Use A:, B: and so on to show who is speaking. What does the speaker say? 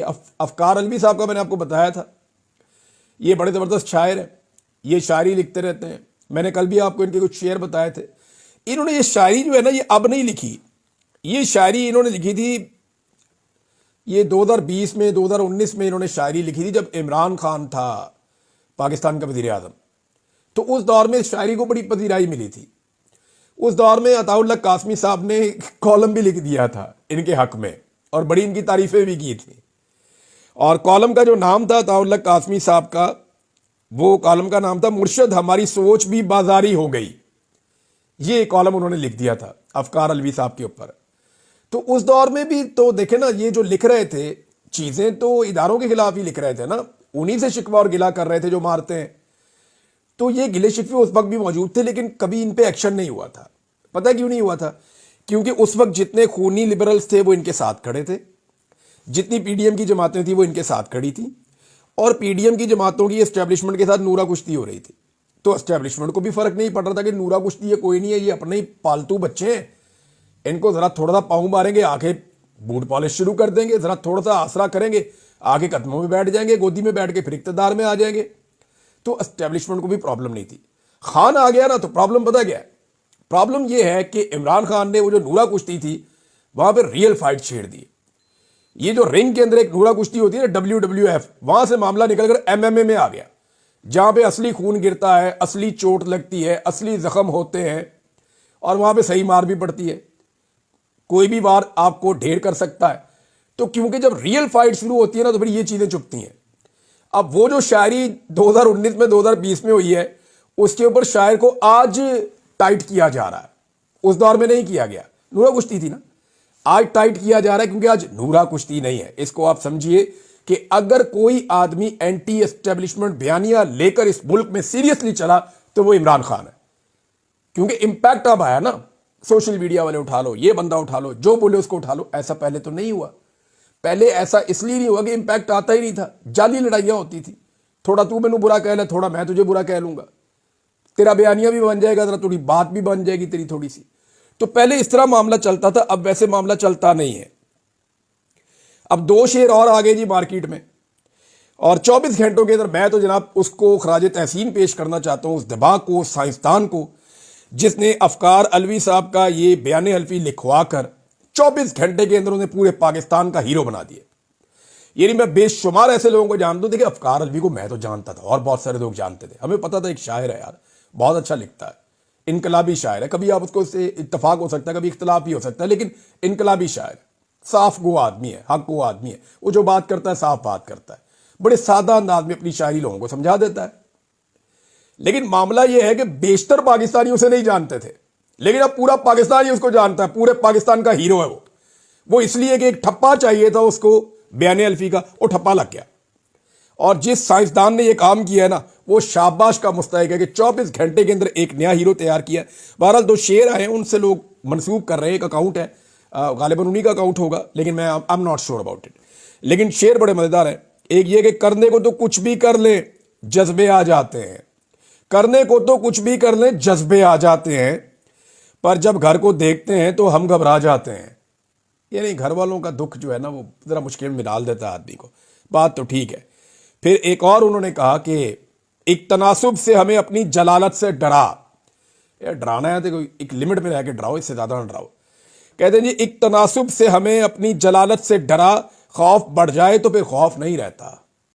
A: अफकार अलवी साहब का मैंने आपको बताया था, ये बड़े ज़बरदस्त शायर हैं, ये शायरी लिखते रहते हैं। मैंने कल भी आपको इनके कुछ शेर बताए थे। इन्होंने ये शायरी जो है ना, ये अब नहीं लिखी, ये शायरी इन्होंने लिखी थी, ये 2020 में 2019 में इन्होंने शायरी लिखी थी जब इमरान खान था पाकिस्तान का वज़ीर आज़म। तो उस दौर में शायरी को बड़ी पजीराई मिली थी। उस दौर में अताउल्लाह कासमी साहब ने कॉलम भी लिख दिया था इनके हक में और बड़ी इनकी तारीफ़ें भी की थी। और कॉलम का जो नाम था अताउल्लाह कासमी साहब का, वो कॉलम का नाम था मुर्शद हमारी सोच भी बाजारी हो गई। ये कॉलम उन्होंने लिख दिया था अफकार अलवी साहब के ऊपर। तो उस दौर में भी तो देखे ना, ये जो लिख रहे थे चीज़ें तो इदारों के खिलाफ ही लिख रहे थे ना, उन्हीं से शिकवा और गिला कर रहे थे जो मारते हैं। तो ये गिले शिकवे उस वक्त भी मौजूद थे, लेकिन कभी इन पे एक्शन नहीं हुआ था। पता क्यों नहीं हुआ था? क्योंकि उस वक्त जितने खूनी लिबरल्स थे वो इनके साथ खड़े थे, जितनी पीडीएम की जमातें थी वो इनके साथ खड़ी थी, और पीडीएम की जमातों की एस्टेब्लिशमेंट के साथ नूरा कुश्ती हो रही थी। तो एस्टेब्लिशमेंट को भी फर्क नहीं पड़ रहा था कि नूरा कुश्ती ये कोई नहीं है, ये अपने ही पालतू बच्चे हैं, इनको जरा थोड़ा सा पाँव मारेंगे आके बूट पॉलिश शुरू कर देंगे, जरा थोड़ा सा आसरा करेंगे आगे कदमों में बैठ जाएंगे, गोदी में बैठ के फिर इक़्तिदार में आ जाएंगे। तो एस्टेब्लिशमेंट को भी प्रॉब्लम नहीं थी। खान आ गया ना तो प्रॉब्लम पता क्या है? प्रॉब्लम यह है कि इमरान खान ने वो जो नूरा कुश्ती थी वहां पर रियल फाइट छेड़ दी। ये जो रिंग के अंदर एक नूरा कुश्ती होती है ना, WWF, वहां से मामला निकलकर MMA में आ गया, जहां पे असली खून गिरता है, असली चोट लगती है, असली जख्म होते हैं, और वहां पे सही मार भी पड़ती है। कोई भी वार आपको ढेर कर सकता है। तो क्योंकि जब रियल फाइट शुरू होती है ना तो फिर ये चीजें चुपती हैं। अब वो जो शायरी 2019 में 2020 में हुई है, उसके ऊपर शायर को आज टाइट किया जा रहा है। उस दौर में नहीं किया गया, नूरा कुश्ती थी ना, आज टाइट किया जा रहा है क्योंकि आज नूरा कुश्ती नहीं है। इसको आप समझिए कि अगर कोई आदमी एंटी एस्टेब्लिशमेंट बयानिया लेकर इस मुल्क में सीरियसली चला तो वो इमरान खान है। क्योंकि इंपैक्ट अब आया ना, सोशल मीडिया वाले उठा लो, ये बंदा उठा लो, जो बोले उसको उठा लो। ऐसा पहले तो नहीं हुआ। पहले ऐसा इसलिए नहीं हुआ कि इंपैक्ट आता ही नहीं था, जाली लड़ाइयां होती थी। थोड़ा तू मैनू बुरा कह ले, थोड़ा मैं तुझे बुरा कह लूंगा, तेरा बयानिया भी बन जाएगा, जरा थोड़ी बात भी बन जाएगी तेरी थोड़ी सी। तो पहले इस तरह मामला चलता था, अब वैसे मामला चलता नहीं है। अब 2 शेर और आ गए जी मार्केट में, और 24 घंटों के अंदर मैं तो जनाब उसको खराज तहसीन पेश करना चाहता हूं, उस दिमाग को, उस साइंसदान को, जिसने अफकार अलवी साहब का ये बयान हल्फी लिखवा कर 24 घंटे के अंदर उन्हें पूरे पाकिस्तान का हीरो बना दिया। यानी मैं बेशुमार ऐसे लोगों को जानता हूं। देखिए, अफकार अलवी को मैं तो जानता था और बहुत सारे लोग जानते थे, हमें पता था एक शायर है यार, बहुत अच्छा लिखता है, इनकलाबी शायर है। कभी आप उसको उससे इत्तफाक हो सकता है, कभी इख्तलाफ भी हो सकता है, लेकिन इनकलाबी शायर, साफ गो आदमी है, हक गो आदमी है। वो जो बात करता है साफ बात करता है, बड़े सादा अंदाज में अपनी शायरी लोगों को समझा देता है। लेकिन मामला यह है कि बेशतर पाकिस्तानी उसे नहीं जानते थे, लेकिन अब पूरा पाकिस्तान ही उसको जानता है, पूरे पाकिस्तान का हीरो है वो इसलिए कि एक ठप्पा चाहिए था उसको बयान अल्फी का, वो ठप्पा लग गया। और जिस साइंसदान ने ये काम किया है ना, वो शाबाश का मुस्तहिक है कि 24 घंटे के अंदर एक नया हीरो तैयार किया। बहरहाल 2 शेर आए हैं, उनसे लोग मनसूब कर रहे हैं, एक अकाउंट है, गालिबन उन्हीं का अकाउंट होगा, लेकिन मैं I am not sure about it. लेकिन शेर बड़े मजेदार है। एक ये कि करने को तो कुछ भी कर ले, जज्बे आ जाते हैं। करने को तो कुछ भी कर ले, जज्बे आ जाते हैं, पर जब घर को देखते हैं तो हम घबरा जाते हैं। यानी घर वालों का दुख जो है ना, वो जरा मुश्किल में डाल देता है आदमी को। बात तो ठीक है। फिर एक और उन्होंने कहा कि एक तनासुब से हमें अपनी जलालत से डरा। यार डराना है तो एक लिमिट में रह के डराओ, इससे ज्यादा ना डराओ। कहते हैं जी, एक तनासुब से हमें अपनी जलालत से डरा, खौफ बढ़ जाए तो फिर खौफ नहीं रहता।